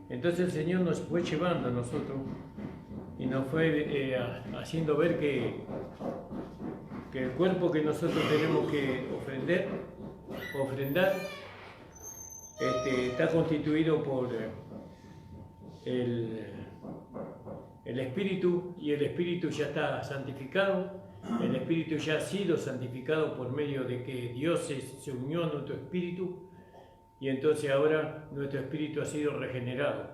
Entonces el Señor nos fue llevando a nosotros y nos fue haciendo ver que el cuerpo que nosotros tenemos que ofrendar, está constituido por el Espíritu, y el Espíritu ya está santificado. El Espíritu ya ha sido santificado por medio de que Dios se unió a nuestro Espíritu, y entonces ahora nuestro Espíritu ha sido regenerado,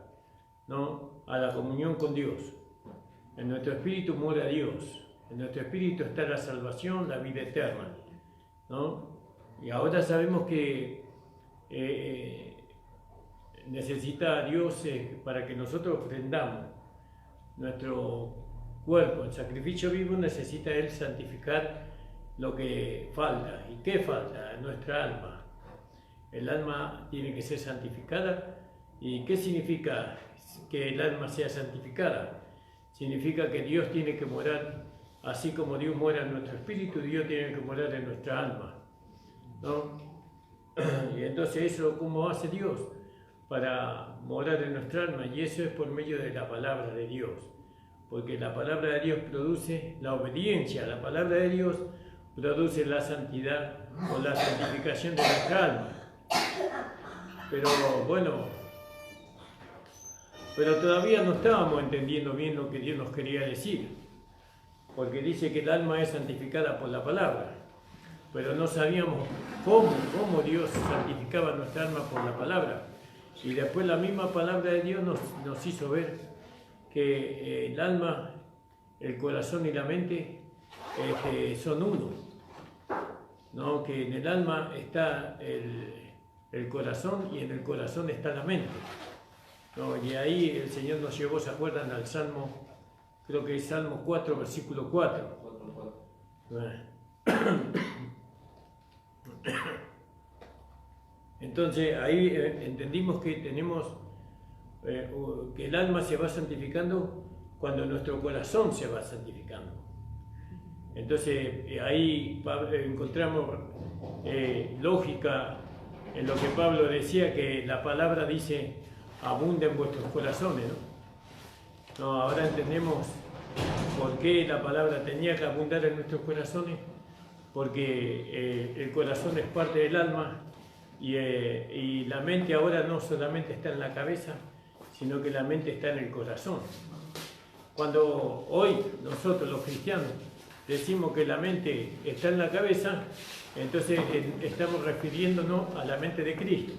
¿no?, a la comunión con Dios. En nuestro Espíritu mora Dios, en nuestro Espíritu está la salvación, la vida eterna, ¿no? Y ahora sabemos que necesita a Dios para que nosotros ofrendamos nuestro cuerpo en sacrificio vivo. Necesita Él santificar lo que falta. ¿Y qué falta? Nuestra alma. El alma tiene que ser santificada. ¿Y qué significa que el alma sea santificada? Significa que Dios tiene que morar, así como Dios mora en nuestro espíritu, Dios tiene que morar en nuestra alma, ¿no? Y entonces eso, ¿cómo hace Dios para morar en nuestra alma? Y eso es por medio de la palabra de Dios. Porque la palabra de Dios produce la obediencia, la palabra de Dios produce la santidad o la santificación de nuestra alma. Pero bueno, todavía no estábamos entendiendo bien lo que Dios nos quería decir, porque dice que el alma es santificada por la palabra, pero no sabíamos cómo Dios santificaba nuestra alma por la palabra. Y después la misma palabra de Dios nos hizo ver que el alma, el corazón y la mente son uno, ¿no? Que en el alma está el corazón, y en el corazón está la mente, ¿no? Y ahí el Señor nos llevó, ¿se acuerdan?, al Salmo, creo que es Salmo 4, versículo 4. Entonces ahí entendimos que tenemos que el alma se va santificando cuando nuestro corazón se va santificando. Entonces ahí encontramos lógica en lo que Pablo decía, que la palabra dice: abunda en vuestros corazones, ¿no? No, ahora entendemos por qué la palabra tenía que abundar en nuestros corazones, porque el corazón es parte del alma, y la mente ahora no solamente está en la cabeza, sino que la mente está en el corazón. Cuando hoy nosotros los cristianos decimos que la mente está en la cabeza, entonces estamos refiriéndonos a la mente de Cristo.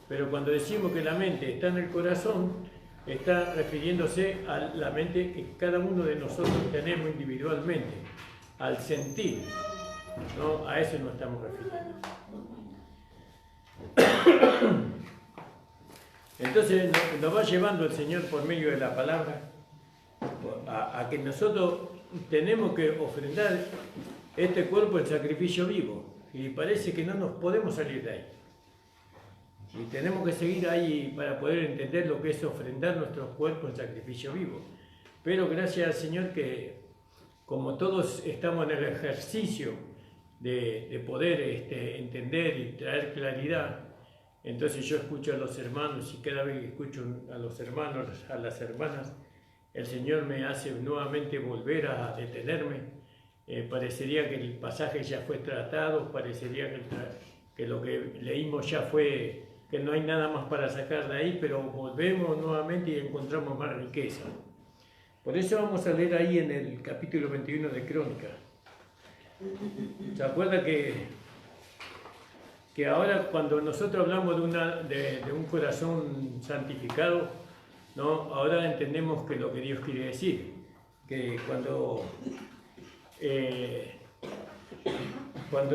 Pero cuando decimos que la mente está en el corazón, está refiriéndose a la mente que cada uno de nosotros tenemos individualmente, al sentir, ¿no? A eso nos estamos refiriendo. Entonces nos va llevando el Señor por medio de la palabra a que nosotros tenemos que ofrendar este cuerpo en sacrificio vivo, y parece que no nos podemos salir de ahí, y tenemos que seguir ahí para poder entender lo que es ofrendar nuestros cuerpos en sacrificio vivo. Pero gracias al Señor que, como todos estamos en el ejercicio de poder entender y traer claridad, entonces yo escucho a los hermanos, y cada vez que escucho a los hermanos, a las hermanas, el Señor me hace nuevamente volver a detenerme. Parecería que el pasaje ya fue tratado, parecería que lo que leímos ya fue, que no hay nada más para sacar de ahí, pero volvemos nuevamente y encontramos más riqueza. Por eso vamos a leer ahí en el capítulo 21 de Crónicas. ¿Se acuerda que ahora cuando nosotros hablamos de un corazón santificado, ¿no? Ahora entendemos que lo que Dios quiere decir, que cuando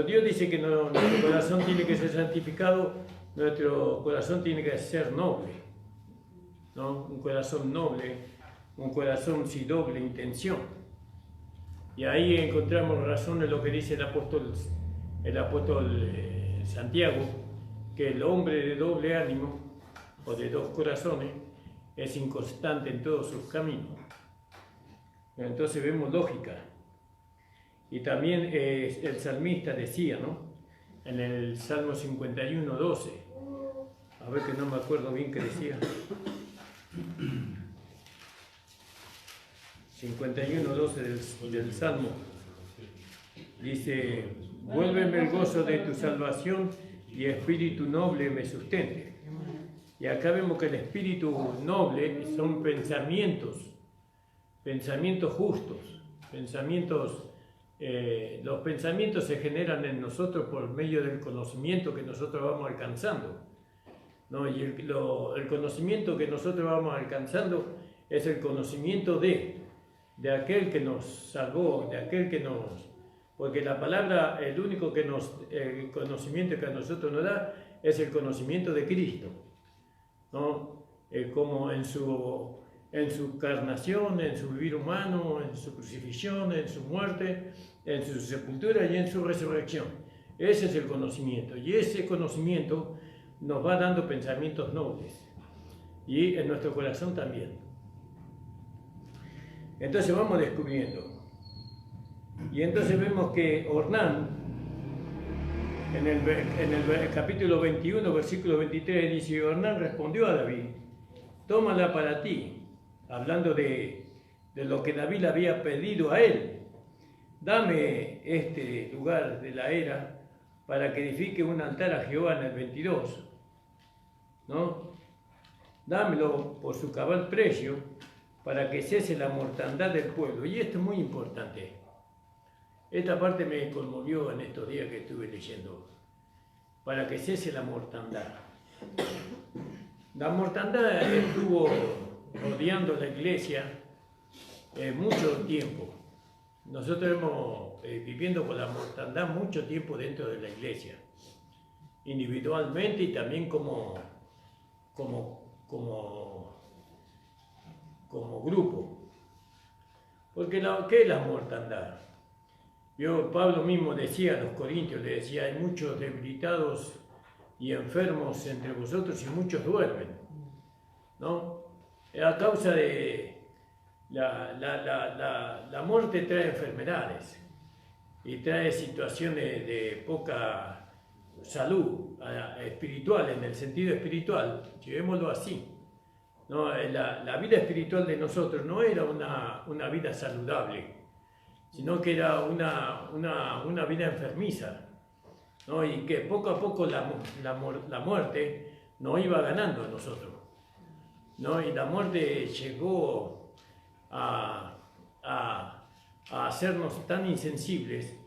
Dios dice que nuestro corazón tiene que ser santificado, nuestro corazón tiene que ser noble, ¿no? Un corazón noble, un corazón sin doble intención. Y ahí encontramos razón en lo que dice el apóstol Santiago, que el hombre de doble ánimo o de dos corazones es inconstante en todos sus caminos. Entonces vemos lógica. Y también el salmista decía, ¿no?, en el Salmo 51, 12, a ver que no me acuerdo bien qué decía. 51:12 del Salmo. Dice, vuélveme el gozo de tu salvación y espíritu noble me sustente. Y acá vemos que el espíritu noble son pensamientos justos, los pensamientos se generan en nosotros por medio del conocimiento que nosotros vamos alcanzando, ¿no? Y el conocimiento que nosotros vamos alcanzando es el conocimiento de aquel que nos salvó, de aquel que nos... Porque la palabra, el conocimiento que a nosotros nos da es el conocimiento de Cristo, ¿no? Como en su encarnación, en su vivir humano, en su crucifixión, en su muerte, en su sepultura y en su resurrección. Ese es el conocimiento, y ese conocimiento nos va dando pensamientos nobles, y en nuestro corazón también. Entonces vamos descubriendo. Y entonces vemos que Ornán, en el capítulo 21, versículo 23, dice, Ornán respondió a David, tómala para ti, hablando de lo que David le había pedido a él. Dame este lugar de la era para que edifique un altar a Jehová en el 22, ¿no? Dámelo por su cabal precio para que cese la mortandad del pueblo. Y esto es muy importante. Esta parte me conmovió en estos días que estuve leyendo. Para que cese la mortandad. La mortandad estuvo rodeando la iglesia mucho tiempo. Nosotros hemos viviendo con la mortandad mucho tiempo dentro de la iglesia, individualmente y también como grupo. Porque ¿qué es la mortandad? Pablo mismo decía a los corintios, le decía, hay muchos debilitados y enfermos entre vosotros y muchos duermen, ¿no? A causa de la muerte trae enfermedades y trae situaciones de poca salud espiritual, en el sentido espiritual, llevémoslo así, ¿no? La vida espiritual de nosotros no era una vida saludable, sino que era una vida enfermiza, ¿no? Y que poco a poco la muerte nos iba ganando a nosotros, ¿no? Y la muerte llegó a hacernos tan insensibles,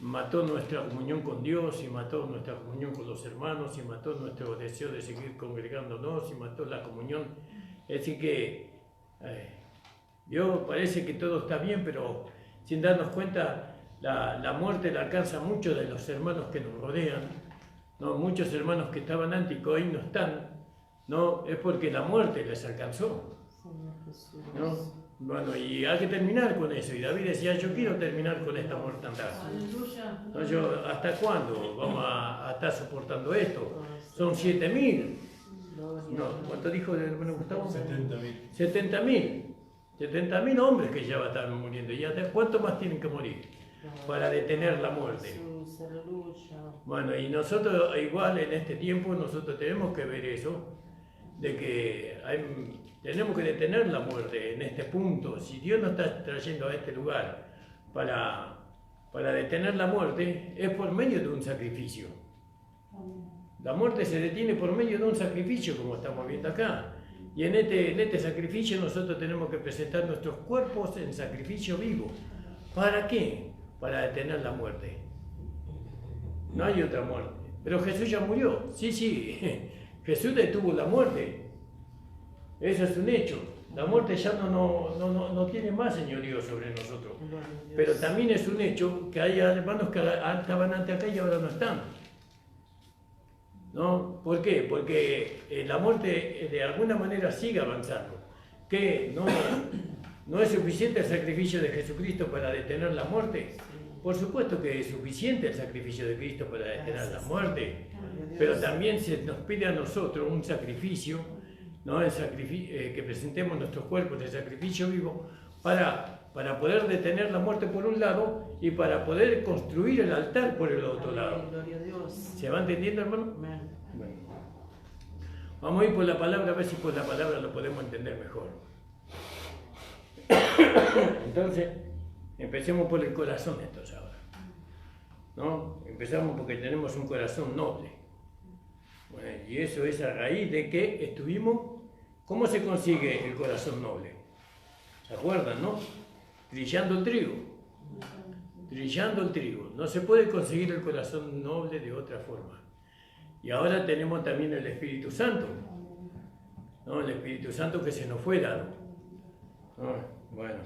mató nuestra comunión con Dios, y mató nuestra comunión con los hermanos, y mató nuestro deseo de seguir congregándonos, y mató la comunión. Es decir que Dios parece que todo está bien, pero sin darnos cuenta, la muerte la alcanza a muchos de los hermanos que nos rodean, ¿no? Muchos hermanos que estaban antes y que hoy no están, ¿no? Es porque la muerte les alcanzó, ¿no? Bueno, y hay que terminar con eso. Y David decía, yo quiero terminar con esta mortandad. ¿No? ¿Hasta cuándo vamos a estar soportando esto? Son 7.000. No, ¿cuánto dijo el hermano Gustavo? 70.000. 70.000 hombres que ya van a estar muriendo. ¿Y hasta cuánto más tienen que morir para detener la muerte? Bueno, y nosotros igual en este tiempo nosotros tenemos que ver eso, de que tenemos que detener la muerte en este punto. Si Dios nos está trayendo a este lugar para detener la muerte, es por medio de un sacrificio. La muerte se detiene por medio de un sacrificio, como estamos viendo acá. Y en este sacrificio nosotros tenemos que presentar nuestros cuerpos en sacrificio vivo. ¿Para qué? Para detener la muerte. No hay otra muerte. Pero Jesús ya murió. Sí. Jesús detuvo la muerte. Eso es un hecho. La muerte ya no tiene más señorío sobre nosotros. Pero también es un hecho que hay hermanos que estaban antes acá y ahora no están, ¿no? ¿Por qué? Porque la muerte de alguna manera sigue avanzando. ¿Qué? ¿No es suficiente el sacrificio de Jesucristo para detener la muerte? Por supuesto que es suficiente el sacrificio de Cristo para detener la muerte, pero también se nos pide a nosotros un sacrificio, ¿no? Que presentemos nuestros cuerpos de sacrificio vivo para poder detener la muerte por un lado y para poder construir el altar por el otro lado. ¿Se va entendiendo, hermano? Bueno. Vamos a ir por la palabra, a ver si por la palabra lo podemos entender mejor. Entonces, empecemos por el corazón entonces ahora, ¿no? Empezamos porque tenemos un corazón noble. Bueno, y eso es a raíz de que estuvimos. ¿Cómo se consigue el corazón noble? ¿Se acuerdan, no? Trillando el trigo. Trillando el trigo. No se puede conseguir el corazón noble de otra forma. Y ahora tenemos también el Espíritu Santo, ¿no? El Espíritu Santo que se nos fue dado, ¿no? Bueno,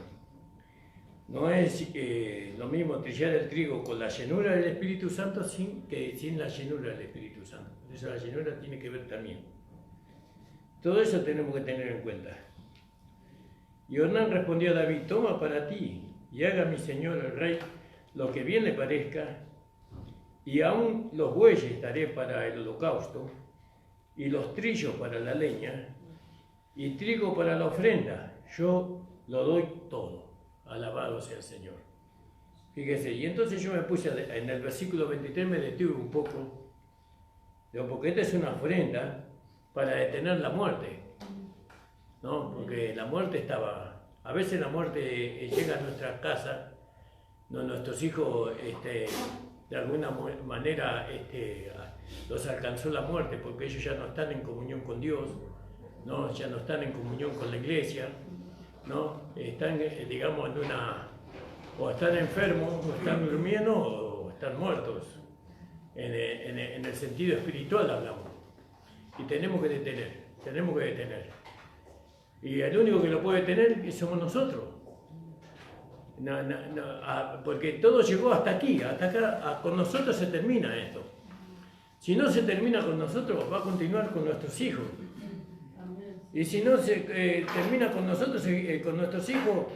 no es lo mismo trillar el trigo con la llenura del Espíritu Santo que sin la llenura del Espíritu Santo. Por eso la llenura tiene que ver también. Todo eso tenemos que tener en cuenta. Y Ornán respondió a David: toma para ti y haga mi señor el rey lo que bien le parezca, y aún los bueyes daré para el holocausto, y los trillos para la leña, y trigo para la ofrenda. Yo lo doy todo. Alabado sea el Señor. Fíjese, y entonces yo me puse, en el versículo 23 me detuve un poco, porque esta es una ofrenda para detener la muerte, ¿no? Porque la muerte estaba, a veces la muerte llega a nuestra casa, ¿no? Nuestros hijos, de alguna manera, los alcanzó la muerte, porque ellos ya no están en comunión con Dios, ¿no? Ya no están en comunión con la iglesia, ¿no? Están, digamos, o están enfermos, o están durmiendo, o están muertos. En el sentido espiritual hablamos. Y tenemos que detener. Y el único que lo puede detener somos nosotros. Porque todo llegó hasta aquí, hasta acá, con nosotros se termina esto. Si no se termina con nosotros, va a continuar con nuestros hijos. Y si no se termina con nosotros, con nuestros hijos,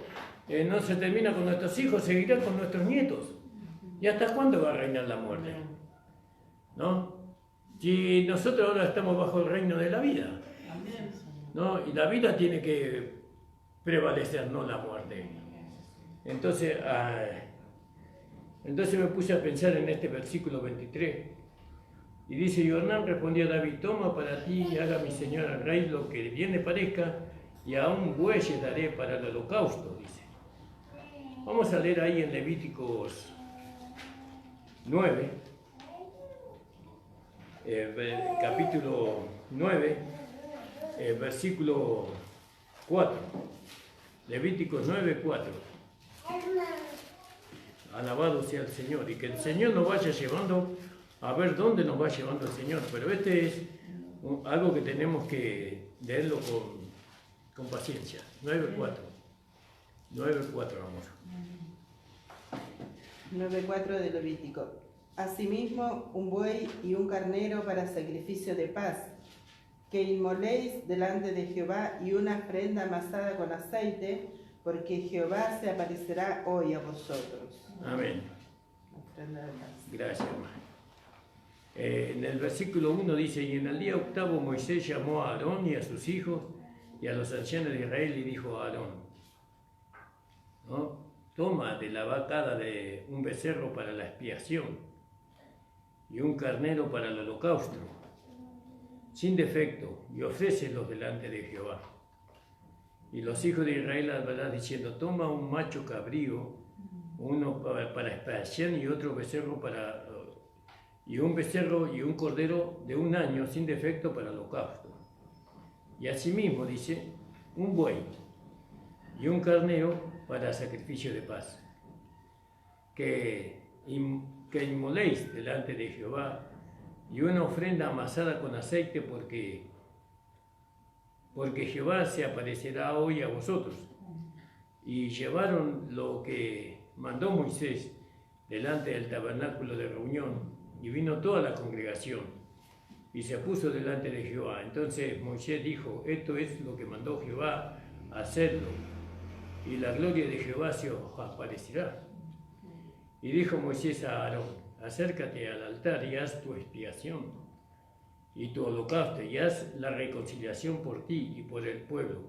no se termina con nuestros hijos, seguirá con nuestros nietos. ¿Y hasta cuándo va a reinar la muerte? ¿No? Si nosotros ahora estamos bajo el reino de la vida, ¿no? Y la vida tiene que prevalecer, no la muerte. Entonces me puse a pensar en este versículo 23. Y dice: y Ornán respondió a David: toma para ti y haga mi señor el rey lo que bien le parezca, y aún bueyes daré para el holocausto, dice. Vamos a leer ahí en Levíticos 9, capítulo 9, versículo 4. Levíticos 9, 4. Alabado sea el Señor, y que el Señor nos vaya llevando a ver dónde nos va llevando el Señor, pero este es algo que tenemos que leerlo con paciencia. 9.4. 9.4 vamos. 9.4 de Levítico. Asimismo, un buey y un carnero para sacrificio de paz, que inmoléis delante de Jehová, y una ofrenda amasada con aceite, porque Jehová se aparecerá hoy a vosotros. Amén. Ofrenda de paz. Gracias, hermano. En el versículo 1 dice: y en el día octavo Moisés llamó a Aarón y a sus hijos y a los ancianos de Israel, y dijo a Aarón, ¿no? Toma de la vacada de un becerro para la expiación y un carnero para el holocausto, sin defecto, y ofrécelos delante de Jehová. Y los hijos de Israel hablarán diciendo: toma un macho cabrío, uno para expiación y otro becerro y un becerro y un cordero de 1 año sin defecto para el holocausto. Y asimismo dice: un buey y un carnero para sacrificio de paz, que inmoléis delante de Jehová, y una ofrenda amasada con aceite, porque Jehová se aparecerá hoy a vosotros. Y llevaron lo que mandó Moisés delante del tabernáculo de reunión, y vino toda la congregación, y se puso delante de Jehová. Entonces Moisés dijo: esto es lo que mandó Jehová, hacerlo, y la gloria de Jehová se os aparecerá. Y dijo Moisés a Aarón: acércate al altar y haz tu expiación y tu holocausto, y haz la reconciliación por ti y por el pueblo.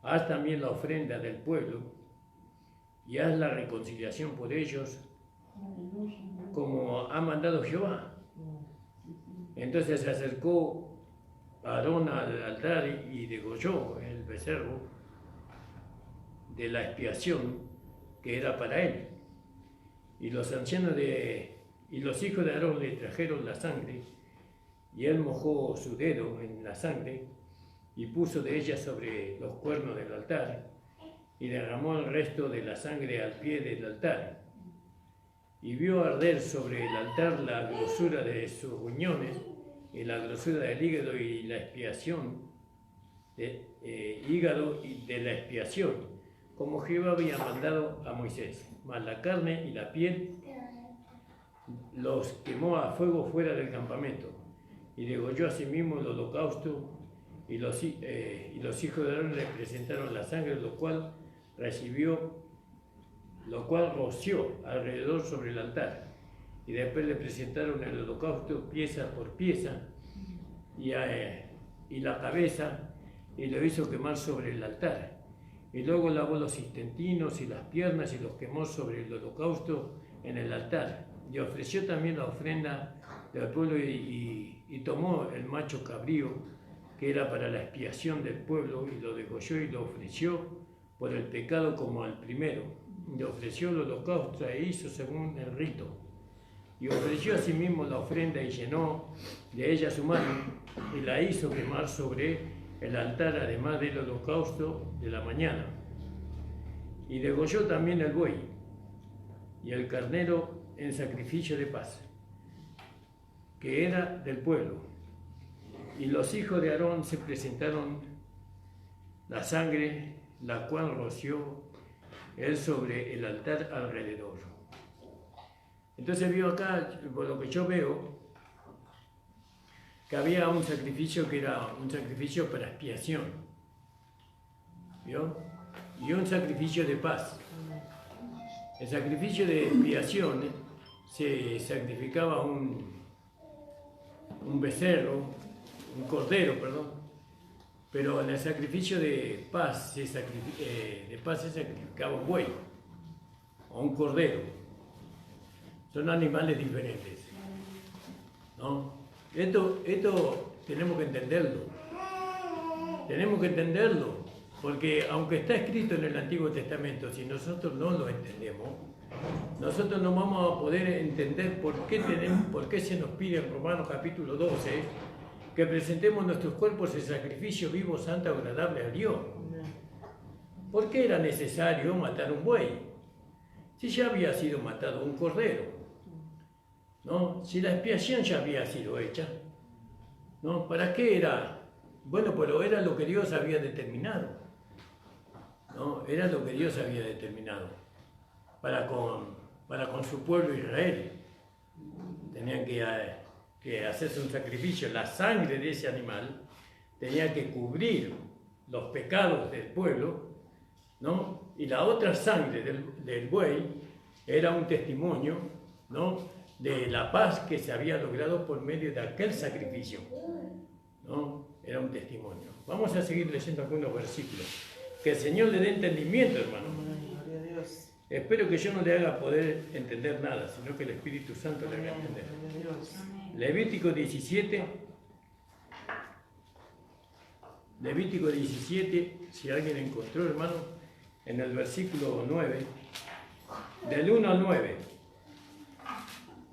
Haz también la ofrenda del pueblo, y haz la reconciliación por ellos, como ha mandado Jehová. Entonces se acercó a Aarón al altar y degolló el becerro de la expiación que era para él. Y los ancianos y los hijos de Aarón le trajeron la sangre, y él mojó su dedo en la sangre y puso de ella sobre los cuernos del altar, y derramó el resto de la sangre al pie del altar. Y vio arder sobre el altar la grosura de sus riñones, y la grosura del hígado y la expiación, hígado y de la expiación, como Jehová había mandado a Moisés. Mas la carne y la piel los quemó a fuego fuera del campamento, y degolló asimismo el holocausto, y los hijos de Aarón le presentaron la sangre, lo cual roció alrededor sobre el altar, y después le presentaron el holocausto pieza por pieza, y la cabeza, y lo hizo quemar sobre el altar, y luego lavó los intestinos y las piernas y los quemó sobre el holocausto en el altar, y ofreció también la ofrenda del pueblo, y tomó el macho cabrío que era para la expiación del pueblo, y lo degolló y lo ofreció por el pecado como al primero. Le ofreció el holocausto e hizo según el rito. Y ofreció asimismo la ofrenda y llenó de ella su mano, y la hizo quemar sobre el altar, además del holocausto de la mañana. Y degolló también el buey y el carnero en sacrificio de paz, que era del pueblo. Y los hijos de Aarón se presentaron la sangre, la cual roció él sobre el altar alrededor. Entonces vio acá, por lo que yo veo, que había un sacrificio que era un sacrificio para expiación, ¿vio? Y un sacrificio de paz. El sacrificio de expiación se sacrificaba un becerro, un cordero, perdón, pero en el sacrificio de paz se sacrificaba un buey o un cordero. Son animales diferentes, ¿no? Esto tenemos que entenderlo, porque aunque está escrito en el Antiguo Testamento, si nosotros no lo entendemos, nosotros no vamos a poder entender por qué se nos pide en Romanos capítulo 12 que presentemos nuestros cuerpos en sacrificio vivo, santo, agradable a Dios. ¿Por qué era necesario matar un buey? Si ya había sido matado un cordero, ¿no? Si la expiación ya había sido hecha, ¿no? ¿Para qué era? Bueno, pero era lo que Dios había determinado, ¿no? Era lo que Dios había determinado para con su pueblo Israel. Tenían que hacerse un sacrificio. La sangre de ese animal tenía que cubrir los pecados del pueblo, ¿no? Y la otra sangre del buey era un testimonio, ¿no?, de la paz que se había logrado por medio de aquel sacrificio, ¿no? Era un testimonio. Vamos a seguir leyendo algunos versículos. Que el Señor le dé entendimiento, hermano. Gloria a Dios. Espero que yo no le haga poder entender nada, sino que el Espíritu Santo le haga entender. Levítico 17, si alguien encontró, hermano, en el versículo 9, del 1 al 9.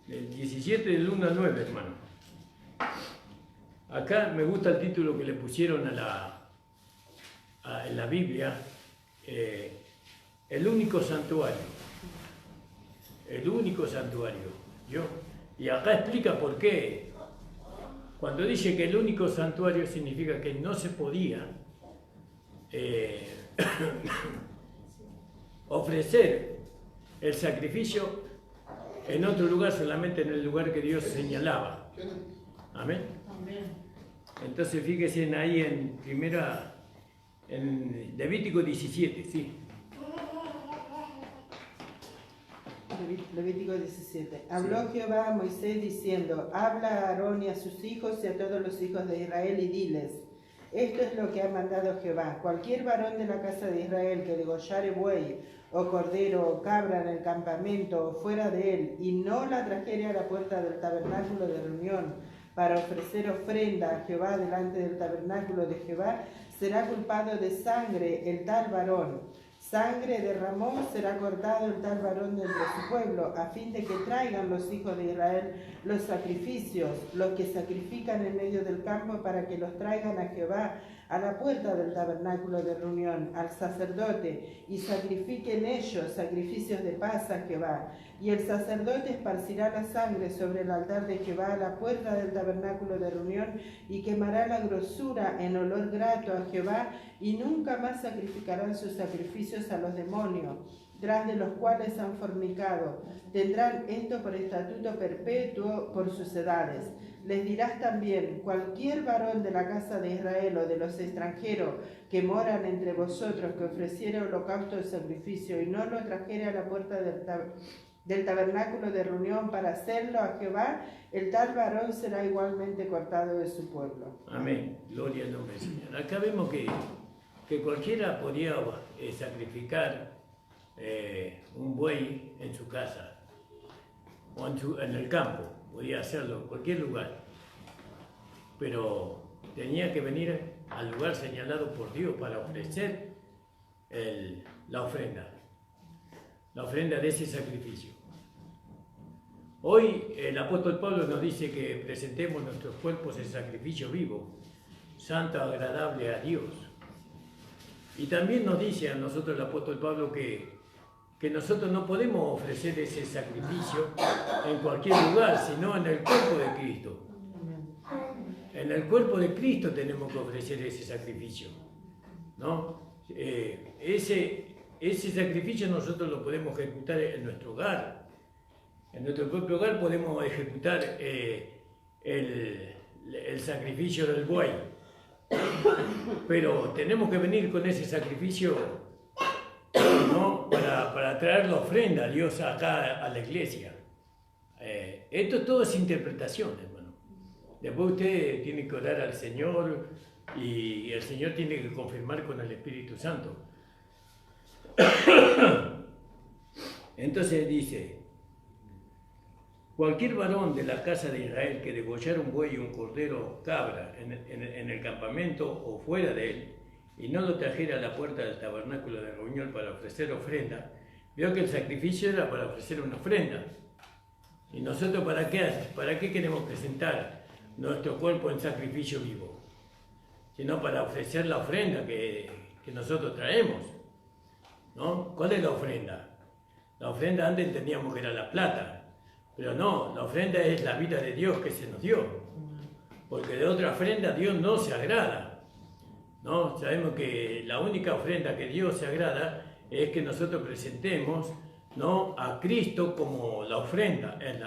Del 17 del 1 al 9, hermano. Acá me gusta el título que le pusieron en la Biblia, el único santuario. El único santuario. Y acá explica por qué. Cuando dice que el único santuario significa que no se podía ofrecer el sacrificio en otro lugar, solamente en el lugar que Dios señalaba. Amén. Entonces fíjense ahí en Levítico 17, sí. Levítico 17. Habló Jehová a Moisés diciendo: habla a Aarón y a sus hijos y a todos los hijos de Israel y diles: esto es lo que ha mandado Jehová. Cualquier varón de la casa de Israel que degollare buey o cordero o cabra en el campamento o fuera de él, y no la trajere a la puerta del tabernáculo de reunión, para ofrecer ofrenda a Jehová delante del tabernáculo de Jehová, será culpado de sangre el tal varón. Sangre derramó, será cortado el tal varón de entre su pueblo, a fin de que traigan los hijos de Israel los sacrificios, los que sacrifican en medio del campo, para que los traigan a Jehová a la puerta del tabernáculo de reunión, al sacerdote, y sacrifiquen ellos sacrificios de paz a Jehová. Y el sacerdote esparcirá la sangre sobre el altar de Jehová a la puerta del tabernáculo de reunión, y quemará la grosura en olor grato a Jehová, y nunca más sacrificarán sus sacrificios a los demonios, tras de los cuales han fornicado. Tendrán esto por estatuto perpetuo por sus edades. Les dirás también: cualquier varón de la casa de Israel o de los extranjeros que moran entre vosotros, que ofreciere holocausto de sacrificio y no lo trajere a la puerta del tabernáculo de reunión para hacerlo a Jehová, el tal varón será igualmente cortado de su pueblo. Amén. Gloria al nombre del Señor. Acá vemos que cualquiera podía sacrificar un buey en su casa o en el campo, podía hacerlo en cualquier lugar, pero tenía que venir al lugar señalado por Dios para ofrecer la ofrenda de ese sacrificio. Hoy el apóstol Pablo nos dice que presentemos nuestros cuerpos en sacrificio vivo, santo, agradable a Dios. Y también nos dice a nosotros el apóstol Pablo que nosotros no podemos ofrecer ese sacrificio en cualquier lugar, sino en el cuerpo de Cristo. En el cuerpo de Cristo tenemos que ofrecer ese sacrificio, ¿no? Ese sacrificio nosotros lo podemos ejecutar en nuestro hogar. En nuestro propio hogar podemos ejecutar el sacrificio del buey. Pero tenemos que venir con ese sacrificio, ¿no? para traer la ofrenda a Dios acá a la iglesia. Esto todo es interpretación, hermano. Después usted tiene que orar al Señor y el Señor tiene que confirmar con el Espíritu Santo. Entonces dice: cualquier varón de la casa de Israel que degollara un buey y un cordero cabra en el campamento o fuera de él, y no lo trajera a la puerta del tabernáculo de reunión para ofrecer ofrenda, veo que el sacrificio era para ofrecer una ofrenda. ¿Y nosotros para qué queremos presentar nuestro cuerpo en sacrificio vivo? Sino para ofrecer la ofrenda que nosotros traemos, ¿no? ¿Cuál es la ofrenda? La ofrenda antes entendíamos que era la plata. Pero no, la ofrenda es la vida de Dios que se nos dio, porque de otra ofrenda Dios no se agrada, ¿no? Sabemos que la única ofrenda que Dios se agrada es que nosotros presentemos, ¿no?, a Cristo como la ofrenda, es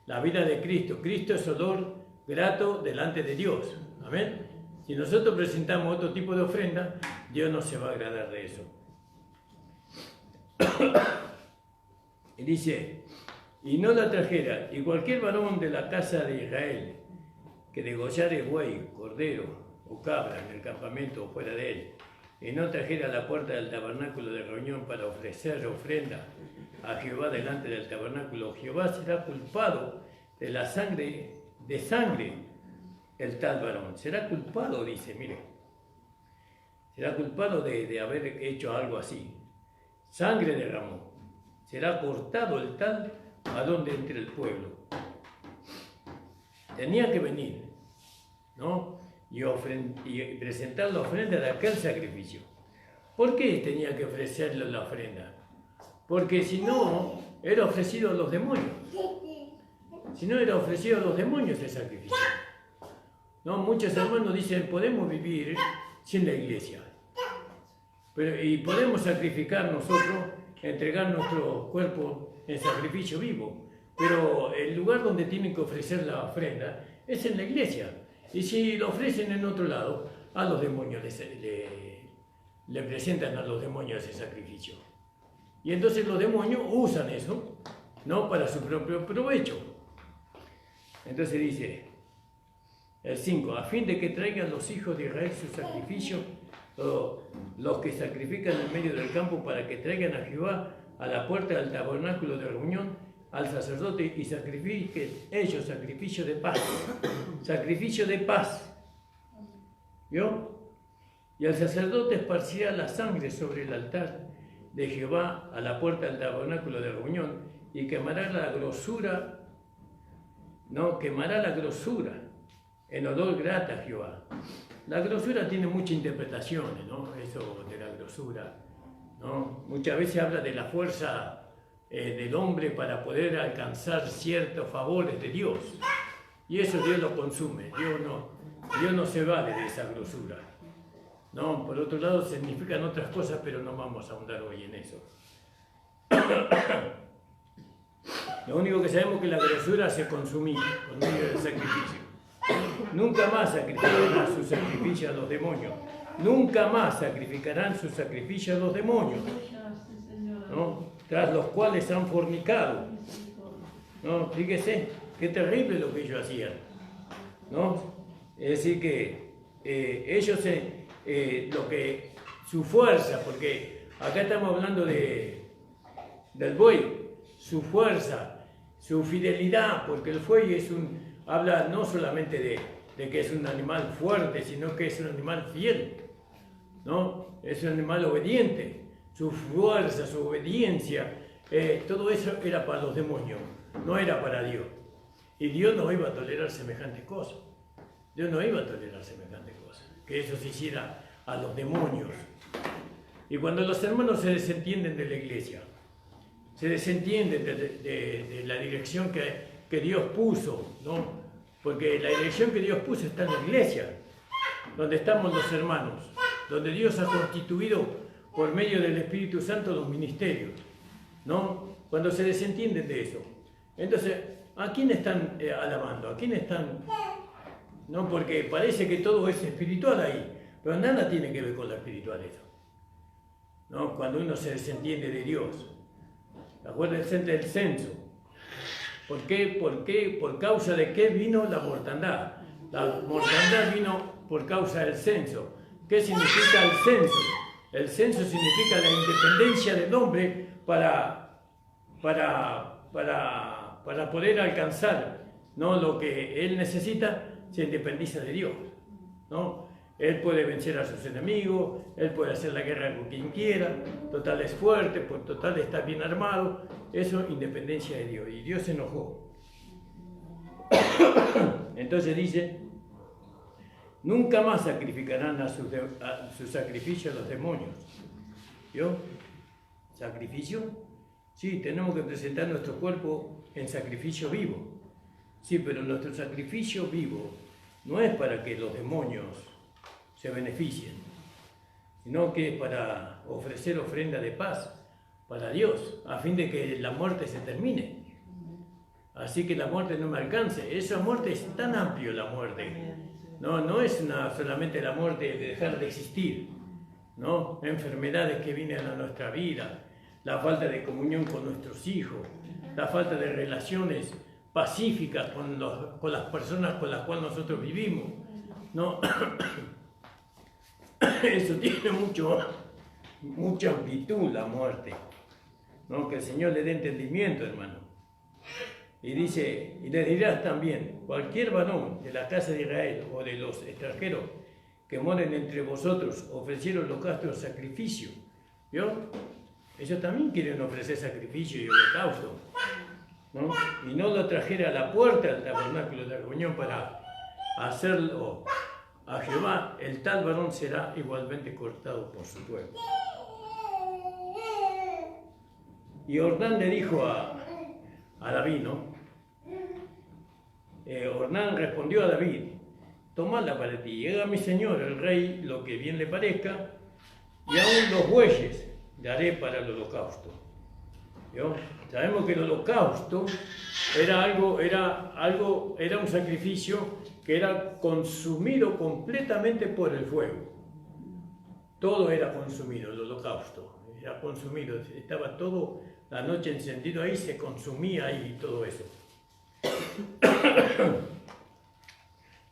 la vida de Cristo. Cristo es olor grato delante de Dios, amén. Si nosotros presentamos otro tipo de ofrenda, Dios no se va a agradar de eso. Y dice: y no la trajera, y cualquier varón de la casa de Israel que degollare buey, cordero o cabra en el campamento o fuera de él, y no trajera a la puerta del tabernáculo de reunión para ofrecer ofrenda a Jehová delante del tabernáculo, Jehová será culpado de la sangre, el tal varón. Será culpado, dice, mire, será culpado de haber hecho algo así. Sangre derramó. Será cortado el tal varón de entre el pueblo. Tenía que venir, ¿no? Y presentar la ofrenda de aquel sacrificio. ¿Por qué tenía que ofrecerle la ofrenda? Porque si no, era ofrecido a los demonios. Si no, era ofrecido a los demonios el sacrificio. ¿No? Muchos hermanos dicen: podemos vivir sin la iglesia. Y podemos sacrificar nosotros, entregar nuestro cuerpo en sacrificio vivo, pero el lugar donde tienen que ofrecer la ofrenda es en la iglesia. Y si lo ofrecen en otro lado, a los demonios le presentan a los demonios ese sacrificio. Y entonces los demonios usan eso, ¿no?, para su propio provecho. Entonces dice el 5: a fin de que traigan los hijos de Israel su sacrificio, los que sacrifican en medio del campo, para que traigan a Jehová a la puerta del tabernáculo de reunión, al sacerdote y sacrifiquen ellos sacrificio de paz. Sacrificio de paz. ¿Vio? Y el sacerdote esparcirá la sangre sobre el altar de Jehová a la puerta del tabernáculo de reunión y quemará la grosura, quemará la grosura en olor grato a Jehová. La grosura tiene muchas interpretaciones, ¿no? Eso de la grosura, ¿no? Muchas veces habla de la fuerza del hombre para poder alcanzar ciertos favores de Dios. Y eso Dios lo consume, Dios no se vale de esa grosura. No, por otro lado significan otras cosas, pero no vamos a ahondar hoy en eso. Lo único que sabemos es que la grosura se consumía por medio del sacrificio. Nunca más sacrificarán su sacrificio a los demonios. Nunca más sacrificarán su sacrificio a los demonios, ¿no? Tras los cuales han fornicado. ¿No? Fíjese, qué terrible lo que ellos hacían, ¿no? Es decir que ellos, su fuerza, porque acá estamos hablando del buey, su fuerza, su fidelidad, porque el buey habla no solamente de que es un animal fuerte, sino que es un animal fiel, ¿no? Es un animal obediente. Su fuerza, su obediencia, todo eso era para los demonios, no era para Dios. Y Dios no iba a tolerar semejantes cosas. Dios no iba a tolerar semejantes cosas, que eso se hiciera a los demonios. Y cuando los hermanos se desentienden de la iglesia, se desentienden de la dirección que Dios puso, ¿no? Porque la dirección que Dios puso está en la iglesia, donde estamos los hermanos, donde Dios ha constituido por medio del Espíritu Santo los ministerios, ¿no? Cuando se desentienden de eso. Entonces, ¿a quién están alabando? ¿A quién están? No, porque parece que todo es espiritual ahí, pero nada tiene que ver con la espiritualeza, ¿no? Cuando uno se desentiende de Dios. Acuérdense del censo. ¿Por qué? ¿Por causa de qué vino la mortandad? La mortandad vino por causa del censo. ¿Qué significa el censo? El censo significa la independencia del hombre para poder alcanzar, ¿no? Lo que él necesita, se independiza de Dios, ¿no? Él puede vencer a sus enemigos, él puede hacer la guerra con quien quiera, total es fuerte, pues total está bien armado. Eso es independencia de Dios, y Dios se enojó. Entonces dice: nunca más sacrificarán a su sacrificio a los demonios. ¿Vio? ¿Sacrificio? Sí, tenemos que presentar nuestro cuerpo en sacrificio vivo. Sí, pero nuestro sacrificio vivo no es para que los demonios se beneficien, sino que es para ofrecer ofrenda de paz para Dios, a fin de que la muerte se termine. Así que la muerte no me alcance. Esa muerte es tan amplia, la muerte. No es solamente la muerte de dejar de existir, ¿no? Enfermedades que vienen a nuestra vida, la falta de comunión con nuestros hijos, la falta de relaciones pacíficas con las personas con las cuales nosotros vivimos, ¿no? Eso tiene mucha amplitud, la muerte, ¿no? Que el Señor le dé entendimiento, hermano. Y dice: y le dirás también: cualquier varón de la casa de Israel o de los extranjeros que moren entre vosotros ofrecieron holocausto o sacrificio. ¿Vio? Ellos también quieren ofrecer sacrificio y holocausto, ¿no? Y no lo trajera a la puerta del tabernáculo de reunión para hacerlo a Jehová, el tal varón será igualmente cortado por su pueblo. Y Ornán le dijo a David, ¿no? Ornán respondió a David: tomadla para ti, y haga mi señor el rey lo que bien le parezca, y aún los bueyes daré para el holocausto. ¿Vio? Sabemos que el holocausto era un sacrificio que era consumido completamente por el fuego. Todo era consumido, el holocausto era consumido, estaba todo la noche encendido ahí, se consumía ahí todo eso.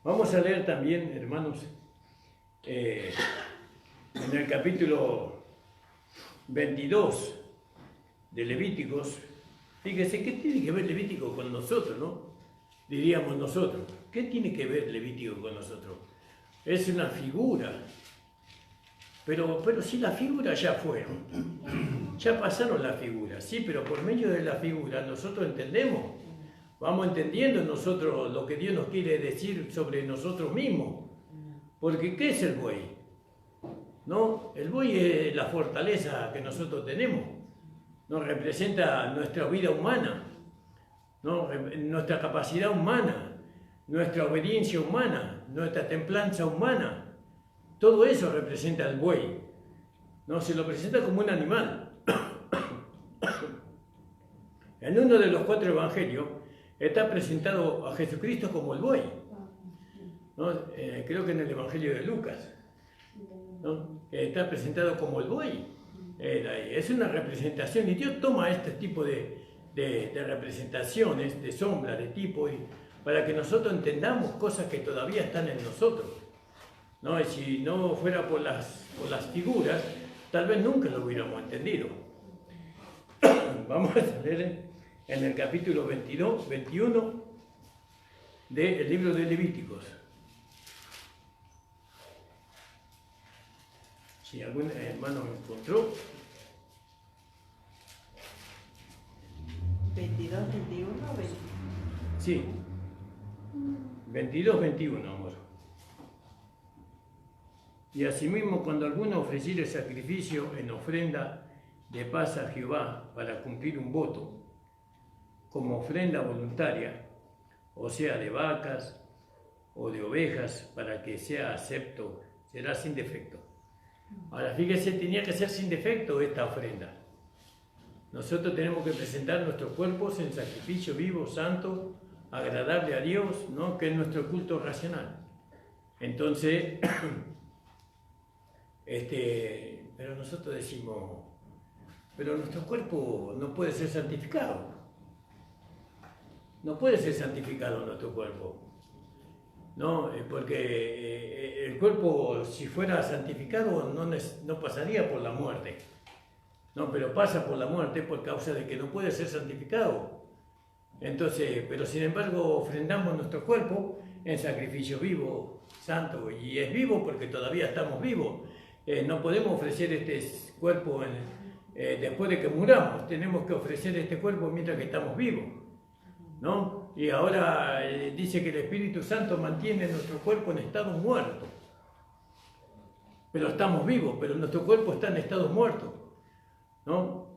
Vamos a leer también, hermanos, en el capítulo 22 de Levíticos, Fíjese, ¿qué tiene que ver Levítico con nosotros, no? Diríamos nosotros. ¿Qué tiene que ver Levítico con nosotros? Es una figura. Pero si las figuras ya fueron, ya pasaron las figuras, sí, pero por medio de la figura nosotros entendemos, vamos entendiendo nosotros lo que Dios nos quiere decir sobre nosotros mismos. Porque ¿qué es el buey? ¿No? El buey es la fortaleza que nosotros tenemos, nos representa nuestra vida humana, ¿no? Nuestra capacidad humana, nuestra obediencia humana, nuestra templanza humana. Todo eso representa al buey, ¿no? Se lo presenta como un animal. En uno de los 4 evangelios está presentado a Jesucristo como el buey, ¿no? Creo que en el evangelio de Lucas, ¿no? Está presentado como el buey. Es una representación y Dios toma este tipo de representaciones, de sombra, de tipo, para que nosotros entendamos cosas que todavía están en nosotros. ¿No? Y si no fuera por las figuras, tal vez nunca lo hubiéramos entendido. Vamos a leer en el capítulo 21 del libro de Levíticos. Si algún hermano me encontró. 22, 21, 20. Sí, 22, 21, amor. Y asimismo, cuando alguno ofreciere sacrificio en ofrenda de paz a Jehová para cumplir un voto, como ofrenda voluntaria, o sea, de vacas o de ovejas, para que sea acepto, será sin defecto. Ahora, fíjese, tenía que ser sin defecto esta ofrenda. Nosotros tenemos que presentar nuestros cuerpos en sacrificio vivo, santo, agradable a Dios, ¿no? Que es nuestro culto racional. Entonces, pero nosotros decimos, pero nuestro cuerpo no puede ser santificado. No puede ser santificado nuestro cuerpo. No, porque el cuerpo, si fuera santificado, no pasaría por la muerte. No, pero pasa por la muerte por causa de que no puede ser santificado. Entonces, pero sin embargo, ofrendamos nuestro cuerpo en sacrificio vivo, santo, y es vivo porque todavía estamos vivos. No podemos ofrecer este cuerpo después de que muramos, tenemos que ofrecer este cuerpo mientras que estamos vivos, ¿no? Y ahora dice que el Espíritu Santo mantiene nuestro cuerpo en estado muerto, pero estamos vivos, pero nuestro cuerpo está en estado muerto, ¿no?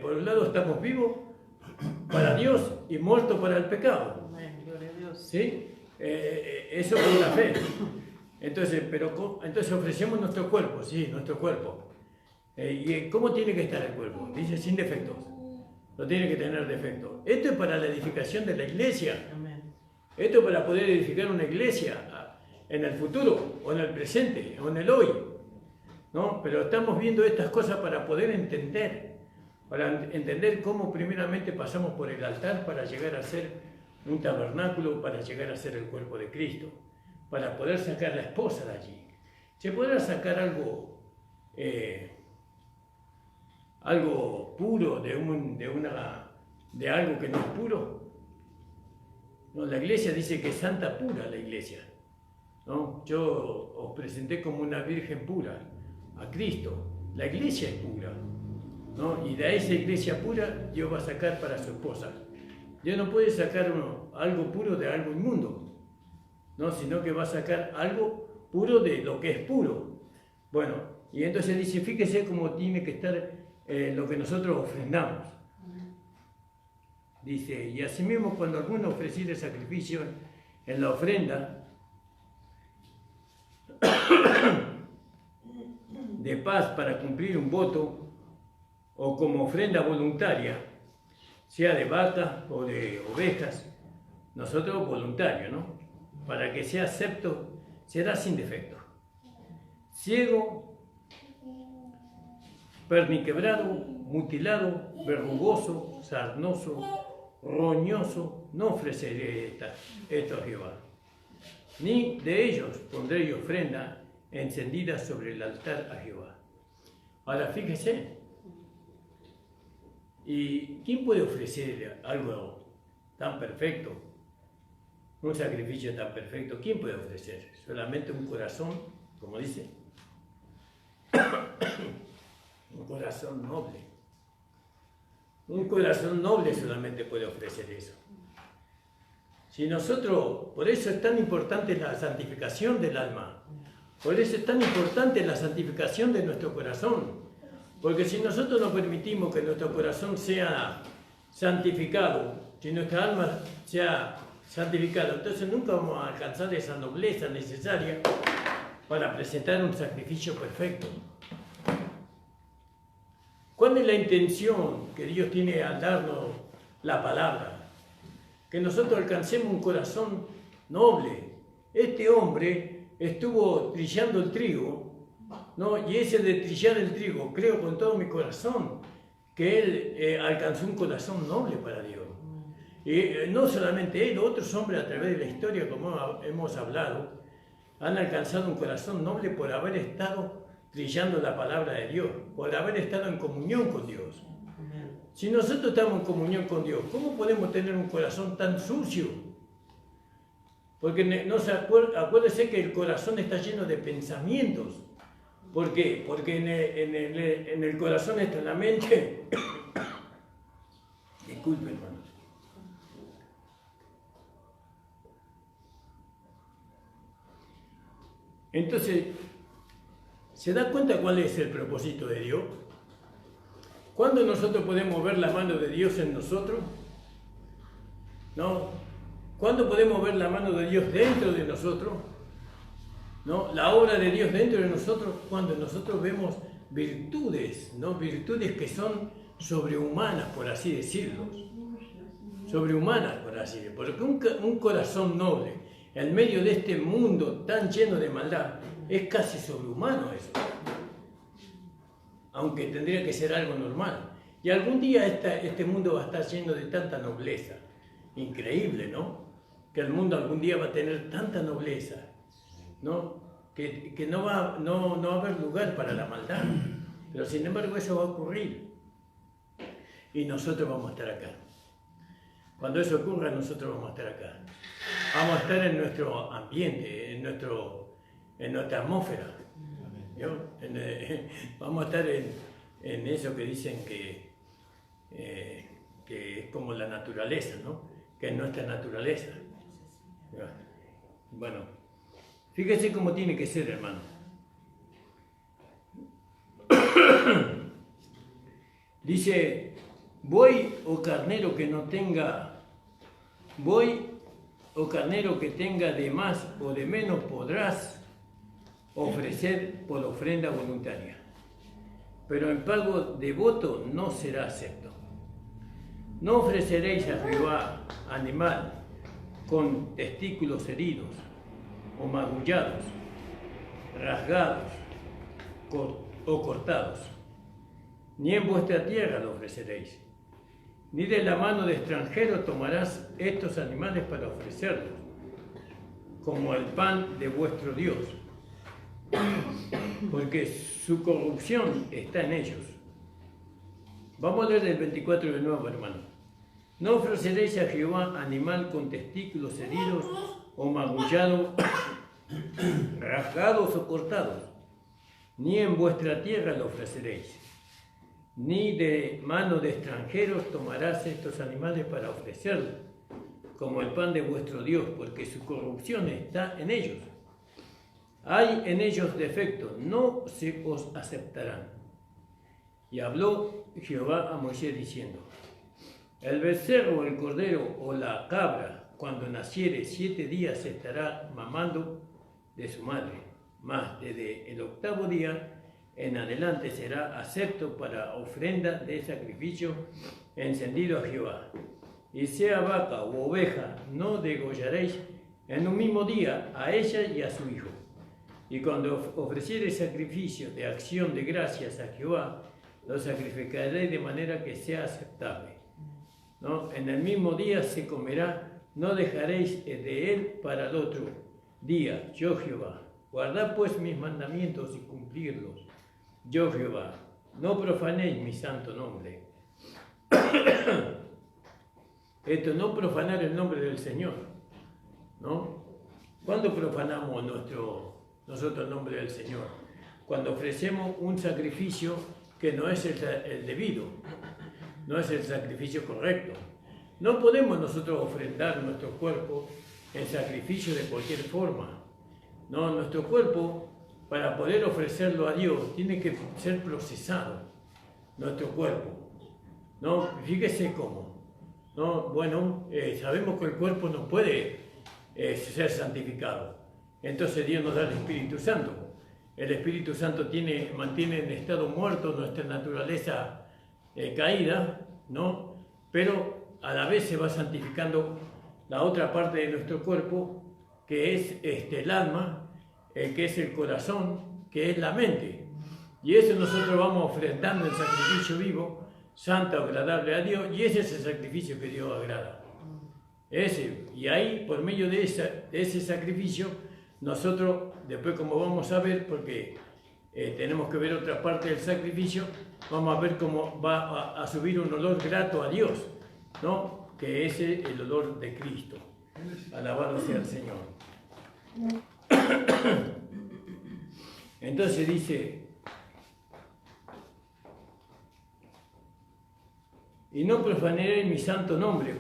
Por un lado estamos vivos para Dios y muertos para el pecado. Amén, gloria a Dios. ¿Sí? Eso con la fe. Entonces ofrecemos nuestro cuerpo, sí, nuestro cuerpo. ¿Y cómo tiene que estar el cuerpo? Dice sin defectos. No tiene que tener defectos. Esto es para la edificación de la iglesia. Amén. Esto es para poder edificar una iglesia en el futuro, o en el presente, o en el hoy, ¿no? Pero estamos viendo estas cosas para poder entender cómo primeramente pasamos por el altar para llegar a ser un tabernáculo, para llegar a ser el cuerpo de Cristo, para poder sacar la esposa de allí. ¿Se podrá sacar algo puro de algo que no es puro? No, la iglesia dice que es santa pura la iglesia, ¿no? Yo os presenté como una virgen pura a Cristo. La iglesia es pura, ¿no? Y de esa iglesia pura Dios va a sacar para su esposa. Dios no puede sacar algo puro de algo inmundo, ¿no? Sino que va a sacar algo puro de lo que es puro. Bueno, y entonces dice, fíjese cómo tiene que estar lo que nosotros ofrendamos. Dice, y asimismo cuando alguno ofreciere sacrificio en la ofrenda de paz para cumplir un voto, o como ofrenda voluntaria, sea de vaca o de ovejas, nosotros voluntario, ¿no? Para que sea acepto, será sin defecto. Ciego, perniquebrado, mutilado, verrugoso, sarnoso, roñoso, no ofreceré esto a Jehová. Ni de ellos pondré ofrenda encendida sobre el altar a Jehová. Ahora fíjese, ¿Y quién puede ofrecer algo tan perfecto? Un sacrificio tan perfecto, ¿quién puede ofrecer? Solamente un corazón, como dice, un corazón noble. Un corazón noble solamente puede ofrecer eso. Si nosotros, por eso es tan importante la santificación del alma, por eso es tan importante la santificación de nuestro corazón, porque si nosotros no permitimos que nuestro corazón sea santificado, si nuestra alma sea santificada, entonces nunca vamos a alcanzar esa nobleza necesaria para presentar un sacrificio perfecto. ¿Cuál es la intención que Dios tiene al darnos la palabra? Que nosotros alcancemos un corazón noble. Este hombre estuvo trillando el trigo, ¿no? Y ese de trillar el trigo, creo con todo mi corazón que él alcanzó un corazón noble para Dios. Y no solamente él, otros hombres a través de la historia, como hemos hablado, han alcanzado un corazón noble por haber estado trillando la palabra de Dios, por haber estado en comunión con Dios. Si nosotros estamos en comunión con Dios, ¿cómo podemos tener un corazón tan sucio? Porque acuérdese que el corazón está lleno de pensamientos. ¿Por qué? Porque en el corazón está la mente. Disculpe, hermano. Entonces, ¿se da cuenta cuál es el propósito de Dios? ¿Cuándo nosotros podemos ver la mano de Dios en nosotros? ¿No? ¿Cuándo podemos ver la mano de Dios dentro de nosotros? ¿No? La obra de Dios dentro de nosotros, cuando nosotros vemos virtudes, ¿no? Virtudes que son sobrehumanas, por así decirlo. Sobrehumanas, por así decirlo. Porque un corazón noble, en medio de este mundo tan lleno de maldad, es casi sobrehumano eso. Aunque tendría que ser algo normal. Y algún día este mundo va a estar lleno de tanta nobleza. Increíble, ¿no? Que el mundo algún día va a tener tanta nobleza, ¿no? Que no va a haber lugar para la maldad. Pero sin embargo eso va a ocurrir. Y nosotros vamos a estar acá. Cuando eso ocurra, nosotros vamos a estar acá. Vamos a estar en nuestro ambiente, en nuestra atmósfera. Vamos a estar en eso que dicen que es como la naturaleza, ¿no? Que es nuestra naturaleza. Bueno, fíjese cómo tiene que ser, hermano. Dice, buey o carnero que tenga de más o de menos podrás ofrecer por ofrenda voluntaria, pero en pago de voto no será acepto. No ofreceréis a Jehová animal con testículos heridos o magullados, rasgados o cortados, ni en vuestra tierra lo ofreceréis, ni de la mano de extranjero tomarás estos animales para ofrecerlos, como el pan de vuestro Dios, porque su corrupción está en ellos. Vamos a leer el 24 de nuevo, hermano. No ofreceréis a Jehová animal con testículos heridos o magullados, rasgados o cortados, ni en vuestra tierra lo ofreceréis, ni de mano de extranjeros tomarás estos animales para ofrecerlos, como el pan de vuestro Dios, porque su corrupción está en ellos. Hay en ellos defecto, no se os aceptarán. Y habló Jehová a Moisés diciendo, el becerro, el cordero o la cabra, cuando naciere 7 días estará mamando de su madre, mas desde el 8º día en adelante será acepto para ofrenda de sacrificio encendido a Jehová. Y sea vaca u oveja, no degollaréis en un mismo día a ella y a su hijo. Y cuando ofreciereis sacrificio de acción de gracias a Jehová, lo sacrificaréis de manera que sea aceptable, ¿no? En el mismo día se comerá, no dejaréis de él para el otro día, yo Jehová. Guardad pues mis mandamientos y cumplirlos, yo Jehová. No profanéis mi santo nombre. Esto, no profanar el nombre del Señor, ¿no? ¿Cuándo profanamos nosotros el nombre del Señor? Cuando ofrecemos un sacrificio que no es el debido, no es el sacrificio correcto. No podemos nosotros ofrendar nuestro cuerpo en sacrificio de cualquier forma. No, nuestro cuerpo, para poder ofrecerlo a Dios, tiene que ser procesado, nuestro cuerpo. ¿No? Fíjese cómo. ¿No? Bueno, sabemos que el cuerpo no puede ser santificado. Entonces Dios nos da el Espíritu Santo. El Espíritu Santo mantiene en estado muerto nuestra naturaleza caída, ¿no? Pero a la vez se va santificando la otra parte de nuestro cuerpo, que es el alma, que es el corazón, que es la mente. Y eso nosotros vamos ofrendando en sacrificio vivo, santo, agradable a Dios, y ese es el sacrificio que Dios agrada. Y ahí, por medio de ese sacrificio, nosotros, después como vamos a ver, porque tenemos que ver otra parte del sacrificio, vamos a ver cómo va a subir un olor grato a Dios, ¿no? Que es el olor de Cristo. Alabado sea el Señor. Entonces dice, y no profanaré mi santo nombre,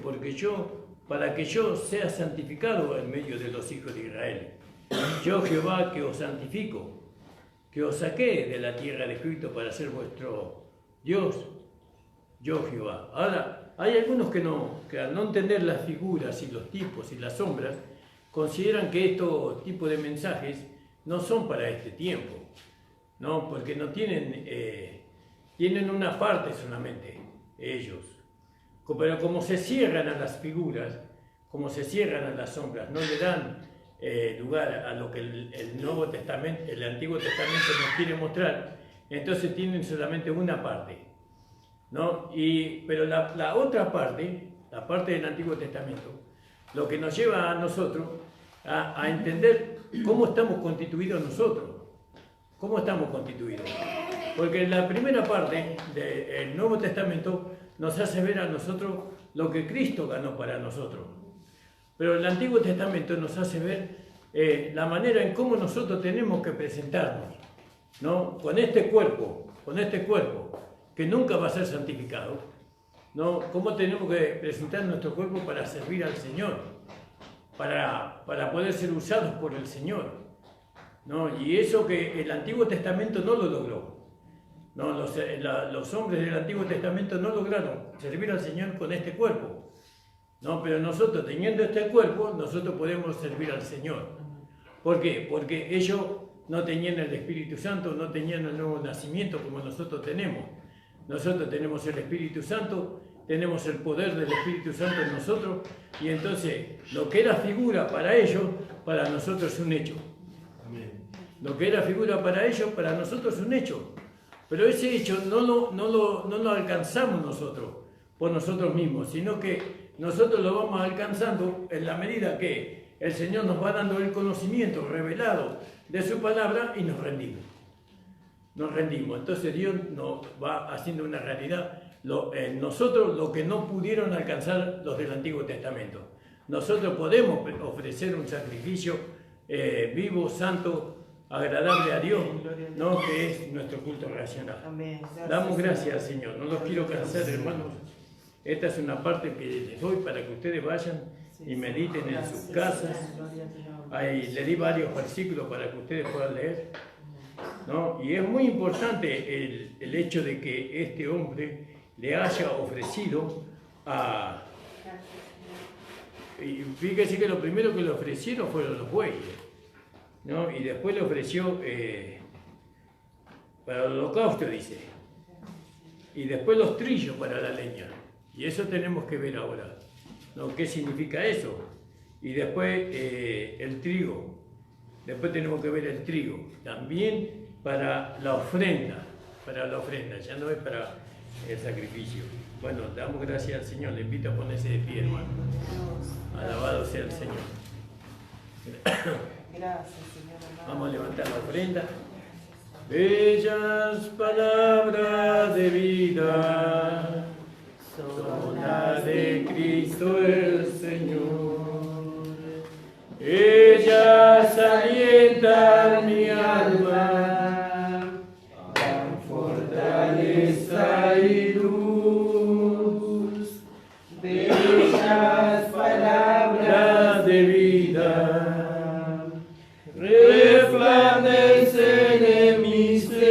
para que yo sea santificado en medio de los hijos de Israel. Yo Jehová que os santifico, que os saqué de la tierra de Egipto para ser vuestro Dios, yo Jehová. Ahora, hay algunos que al no entender las figuras y los tipos y las sombras, consideran que estos tipos de mensajes no son para este tiempo, ¿no? Porque no tienen una parte solamente, ellos. Pero como se cierran a las figuras, como se cierran a las sombras, no le dan lugar a lo que el Nuevo Testamento, el Antiguo Testamento nos quiere mostrar, entonces tienen solamente una parte, ¿no? Pero la otra parte, la parte del Antiguo Testamento, lo que nos lleva a nosotros a entender cómo estamos constituidos nosotros. ¿Cómo estamos constituidos? Porque la primera parte del Nuevo Testamento nos hace ver a nosotros lo que Cristo ganó para nosotros. Pero el Antiguo Testamento nos hace ver la manera en cómo nosotros tenemos que presentarnos, ¿no? Con este cuerpo, que nunca va a ser santificado, ¿no? Cómo tenemos que presentar nuestro cuerpo para servir al Señor, para poder ser usados por el Señor, ¿no? Y eso que el Antiguo Testamento no lo logró. No, los hombres del Antiguo Testamento no lograron servir al Señor con este cuerpo, ¿no? Pero nosotros, teniendo este cuerpo, nosotros podemos servir al Señor. ¿Por qué? Porque ellos no tenían el Espíritu Santo, no tenían el nuevo nacimiento como nosotros tenemos. Nosotros tenemos el Espíritu Santo, tenemos el poder del Espíritu Santo en nosotros, y entonces lo que era figura para ellos, para nosotros es un hecho. Lo que era figura para ellos, para nosotros es un hecho. Pero ese hecho no lo alcanzamos nosotros, por nosotros mismos, sino que nosotros lo vamos alcanzando en la medida que el Señor nos va dando el conocimiento revelado de su palabra y nos rendimos. Nos rendimos. Entonces Dios nos va haciendo una realidad. Nosotros lo que no pudieron alcanzar los del Antiguo Testamento. Nosotros podemos ofrecer un sacrificio vivo, santo, agradable a Dios, ¿no? Que es nuestro culto racional. Damos gracias al Señor. No los quiero cansar, hermanos. Esta es una parte que les doy para que ustedes vayan y mediten en sus casas. Ahí le di varios versículos para que ustedes puedan leer, ¿no? Y es muy importante el hecho de que este hombre le haya ofrecido a... Y fíjense que lo primero que le ofrecieron fueron los bueyes, ¿no? Y después le ofreció para el holocausto, dice. Y después los trillos para la leña. Y eso tenemos que ver ahora, ¿no? ¿Qué significa eso? Y después el trigo. Después tenemos que ver el trigo. También para la ofrenda. Ya no es para el sacrificio. Bueno, damos gracias al Señor. Le invito a ponerse de pie, hermano. Alabado sea el Señor. Gracias, Señor amado. Vamos a levantar la ofrenda. Bellas palabras de vida con la de Cristo el Señor. Ellas alientan mi alma, dan fortaleza y luz, bellas palabras de vida, resplandecen en mi ser,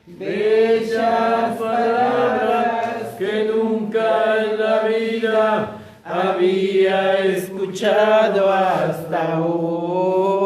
bellas palabras que nunca en la vida había escuchado hasta hoy.